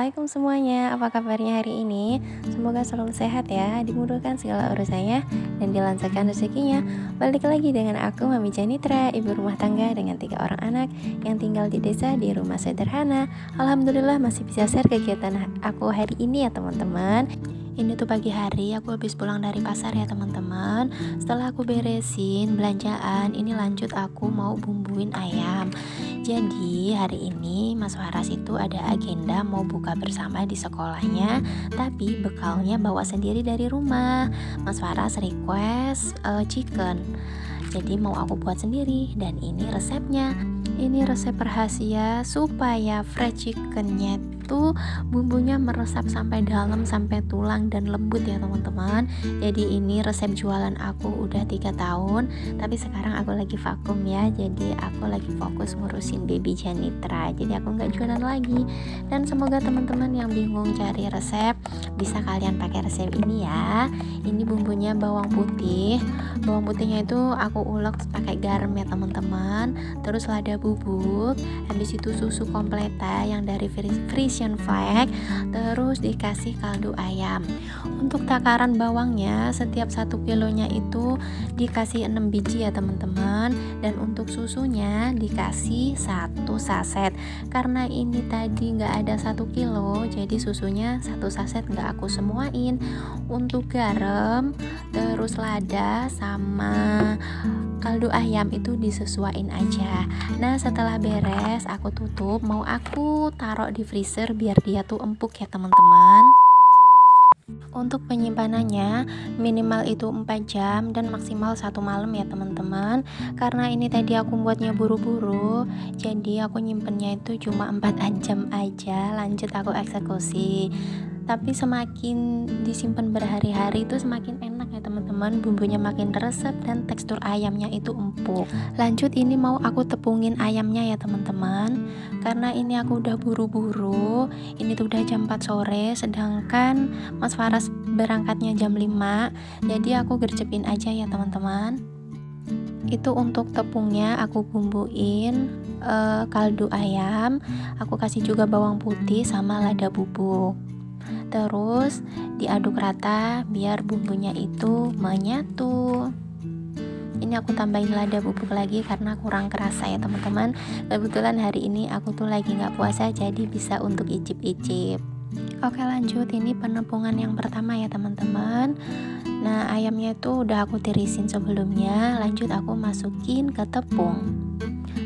Assalamualaikum semuanya, apa kabarnya hari ini? Semoga selalu sehat ya, dimudahkan segala urusannya, dan dilancarkan rezekinya. Balik lagi dengan aku, Mami Janitra, ibu rumah tangga dengan 3 orang anak yang tinggal di desa di rumah sederhana. Alhamdulillah masih bisa share kegiatan aku hari ini ya teman-teman. Ini tuh pagi hari aku habis pulang dari pasar ya teman-teman. Setelah aku beresin belanjaan, ini lanjut aku mau bumbuin ayam. Jadi hari ini Mas Waras itu ada agenda mau buka bersama di sekolahnya, tapi bekalnya bawa sendiri dari rumah. Mas Waras request chicken, jadi mau aku buat sendiri, dan ini resepnya. Ini resep rahasia supaya fried chickennya tuh bumbunya meresap sampai dalam, sampai tulang dan lembut ya teman-teman. Jadi ini resep jualan aku udah 3 tahun, tapi sekarang aku lagi vakum ya, jadi aku lagi fokus ngurusin baby Janitra, jadi aku nggak jualan lagi. Dan semoga teman-teman yang bingung cari resep bisa kalian pakai resep ini ya. Ini bumbunya bawang putihnya itu aku ulek pakai garam ya teman-teman, terus lada bubuk, habis itu susu kompleta yang dari Frisian Flag, terus dikasih kaldu ayam. Untuk takaran bawangnya setiap 1 kilonya itu dikasih 6 biji ya teman-teman, dan untuk susunya dikasih 1 saset. Karena ini tadi nggak ada 1 kilo, jadi susunya 1 saset nggak aku semuain. Untuk garam, terus lada sama kaldu ayam itu disesuaiin aja. Nah setelah beres aku tutup, mau aku taruh di freezer biar dia tuh empuk ya teman-teman. Untuk penyimpanannya minimal itu 4 jam dan maksimal 1 malam ya teman-teman. Karena ini tadi aku buatnya buru-buru, jadi aku nyimpennya itu cuma 4 jam aja, lanjut aku eksekusi. Tapi semakin disimpan berhari-hari itu semakin enak ya teman-teman, bumbunya makin resep dan tekstur ayamnya itu empuk. Lanjut ini mau aku tepungin ayamnya ya teman-teman. Karena ini aku udah buru-buru, ini tuh udah jam 4 sore, sedangkan Mas Faras berangkatnya jam 5, jadi aku gercepin aja ya teman-teman. Itu untuk tepungnya aku bumbuin kaldu ayam, aku kasih juga bawang putih sama lada bubuk. Terus diaduk rata biar bumbunya itu menyatu. Ini aku tambahin lada bubuk lagi karena kurang kerasa ya teman-teman. Kebetulan hari ini aku tuh lagi nggak puasa, jadi bisa untuk icip-icip. Oke lanjut, ini penepungan yang pertama ya teman-teman. Nah ayamnya itu udah aku tirisin sebelumnya, lanjut aku masukin ke tepung.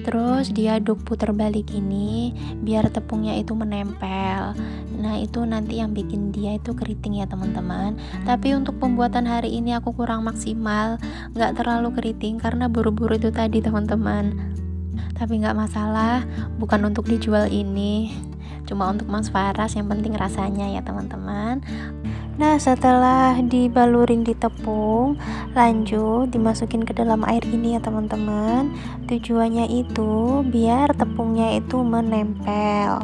Terus diaduk puter balik ini biar tepungnya itu menempel. Nah itu nanti yang bikin dia itu keriting ya teman-teman. Tapi untuk pembuatan hari ini aku kurang maksimal, nggak terlalu keriting karena buru-buru itu tadi teman-teman. Tapi nggak masalah, bukan untuk dijual ini, cuma untuk Mas Faras, yang penting rasanya ya teman-teman. Nah setelah dibalurin di tepung, lanjut dimasukin ke dalam air ini ya teman-teman. Tujuannya itu biar tepungnya itu menempel.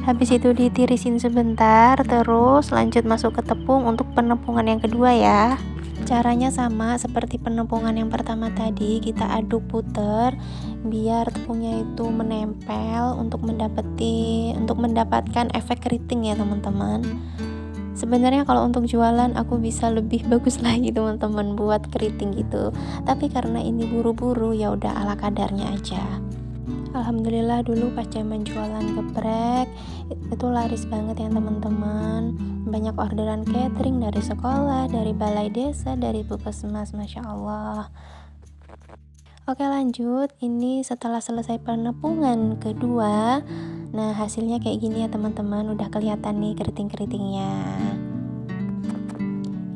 Habis itu ditirisin sebentar, terus lanjut masuk ke tepung untuk penepungan yang kedua ya. Caranya sama seperti penepungan yang pertama tadi, kita aduk puter biar tepungnya itu menempel untuk mendapatkan efek keriting ya teman-teman. Sebenarnya kalau untuk jualan aku bisa lebih bagus lagi teman-teman buat keriting gitu, tapi karena ini buru-buru ya udah ala kadarnya aja. Alhamdulillah dulu pas zaman jualan geprek itu laris banget ya teman-teman. Banyak orderan catering dari sekolah, dari balai desa, dari puskesmas, masya Allah. Oke lanjut, ini setelah selesai penepungan kedua, nah hasilnya kayak gini ya teman-teman, udah kelihatan nih keriting-keritingnya.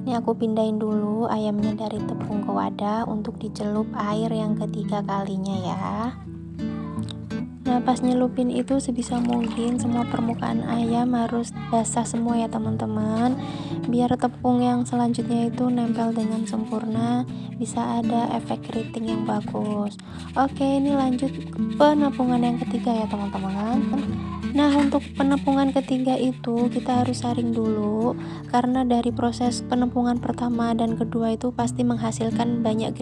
Ini aku pindahin dulu ayamnya dari tepung ke wadah untuk dicelup air yang ketiga kalinya ya. Nah pas nyelupin itu sebisa mungkin semua permukaan ayam harus basah semua ya teman-teman, biar tepung yang selanjutnya itu nempel dengan sempurna, bisa ada efek keriting yang bagus. Oke ini lanjut penepungan yang ketiga ya teman-teman. Nah untuk penepungan ketiga itu kita harus saring dulu, karena dari proses penepungan pertama dan kedua itu pasti menghasilkan banyak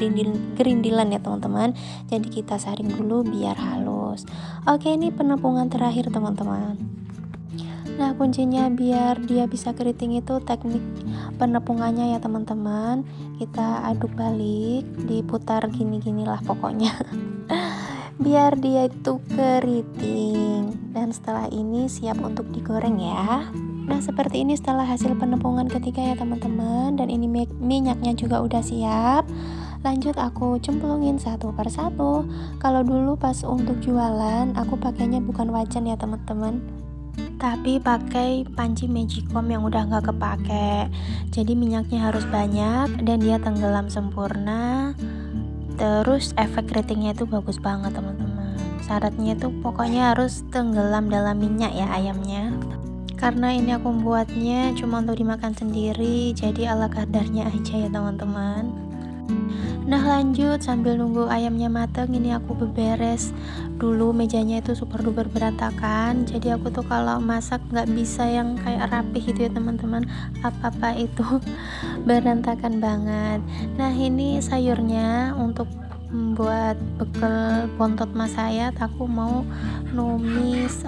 gerindilan ya teman-teman, jadi kita saring dulu biar halus. Oke ini penepungan terakhir teman-teman. Nah, kuncinya biar dia bisa keriting itu teknik penepungannya ya teman-teman. Kita aduk balik, diputar gini-ginilah pokoknya. Biar dia itu keriting. Dan setelah ini siap untuk digoreng ya. Nah, seperti ini setelah hasil penepungan ketiga ya teman-teman. Dan ini minyaknya juga udah siap. Lanjut aku cemplungin satu per satu. Kalau dulu pas untuk jualan aku pakainya bukan wajan ya teman-teman, tapi pakai panci magicom yang udah nggak kepake. Jadi minyaknya harus banyak dan dia tenggelam sempurna. Terus efek keritingnya itu bagus banget teman-teman. Syaratnya itu pokoknya harus tenggelam dalam minyak ya ayamnya. Karena ini aku buatnya cuma untuk dimakan sendiri, jadi ala kadarnya aja ya teman-teman. Nah, lanjut sambil nunggu ayamnya mateng, ini aku beberes dulu mejanya itu super duper berantakan. Jadi aku tuh kalau masak nggak bisa yang kayak rapih gitu ya teman-teman, apa-apa itu berantakan banget. Nah, ini sayurnya untuk membuat bekal bontot mas saya, aku mau numis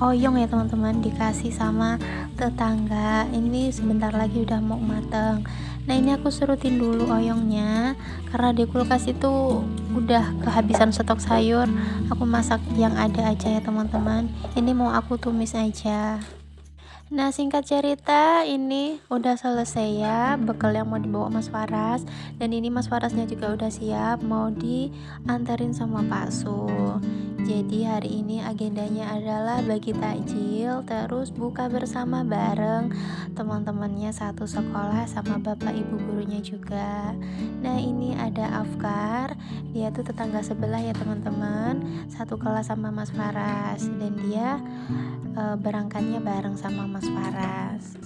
oyong ya teman-teman, dikasih sama tetangga. Ini sebentar lagi udah mau mateng. Nah, ini aku serutin dulu oyongnya karena di kulkas itu udah kehabisan stok sayur. Aku masak yang ada aja ya teman-teman. Ini mau aku tumis aja. Nah, singkat cerita ini udah selesai ya bekal yang mau dibawa Mas Faras. Dan ini Mas Farasnya juga udah siap mau diantarin sama Pak Su. Jadi hari ini agendanya adalah bagi takjil, terus buka bersama bareng teman-temannya satu sekolah sama bapak ibu gurunya juga. Nah, ini ada Afkar, dia tuh tetangga sebelah ya teman-teman, satu kelas sama Mas Faras, dan dia berangkatnya bareng sama Mas Faras.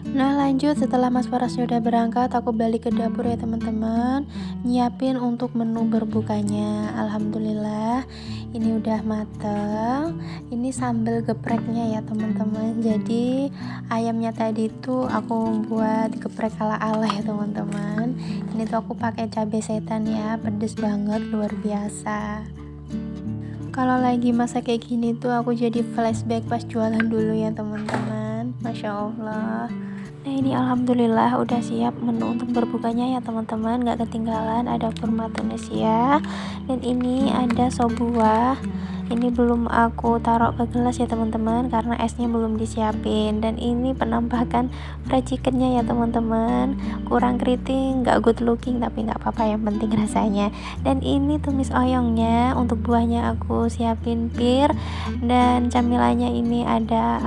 Nah, lanjut setelah Mas Farasnya udah berangkat, aku balik ke dapur ya teman-teman, nyiapin untuk menu berbukanya. Alhamdulillah ini udah mateng. Ini sambal gepreknya ya teman-teman. Jadi ayamnya tadi tuh aku buat geprek ala-ala ya teman-teman. Ini tuh aku pakai cabai setan ya, pedes banget, luar biasa. Kalau lagi masak kayak gini tuh aku jadi flashback pas jualan dulu ya teman-teman. Masya Allah. Nah, ini alhamdulillah udah siap menu untuk berbukanya ya teman-teman. Gak ketinggalan ada kurma Tunisia, dan ini ada sop buah. Ini belum aku taruh ke gelas ya teman-teman karena esnya belum disiapin. Dan ini penampakan fried chickennya ya teman-teman. Kurang keriting, gak good looking, tapi gak apa-apa, yang penting rasanya. Dan ini tumis oyongnya, untuk buahnya aku siapin pir. Dan camilannya ini ada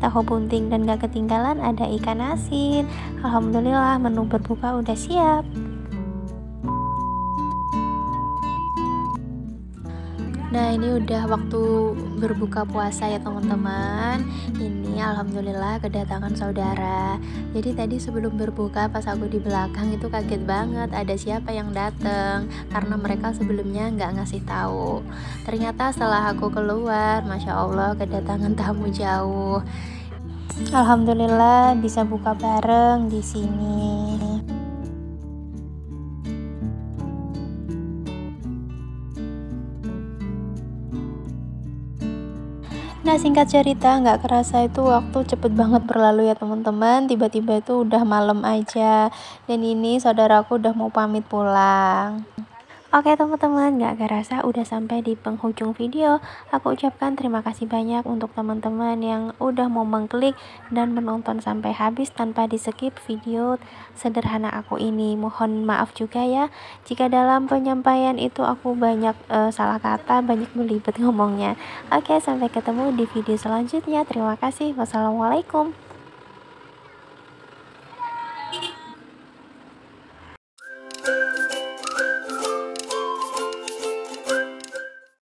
tahu bunting, dan gak ketinggalan ada ikan asin. Alhamdulillah menu berbuka udah siap. Nah, ini udah waktu berbuka puasa ya teman-teman. Ini alhamdulillah kedatangan saudara. Jadi tadi sebelum berbuka pas aku di belakang itu kaget banget ada siapa yang datang, karena mereka sebelumnya nggak ngasih tahu. Ternyata setelah aku keluar, Masya Allah kedatangan tamu jauh. Alhamdulillah bisa buka bareng di sini. Nah, singkat cerita, nggak kerasa itu waktu cepet banget berlalu ya teman-teman. Tiba-tiba itu udah malam aja, dan ini saudaraku udah mau pamit pulang. Oke teman-teman, gak kerasa udah sampai di penghujung video. Aku ucapkan terima kasih banyak untuk teman-teman yang udah mau mengklik dan menonton sampai habis tanpa di skip video sederhana aku ini. Mohon maaf juga ya jika dalam penyampaian itu aku banyak salah kata, banyak belibet ngomongnya. Oke, sampai ketemu di video selanjutnya. Terima kasih. Wassalamualaikum.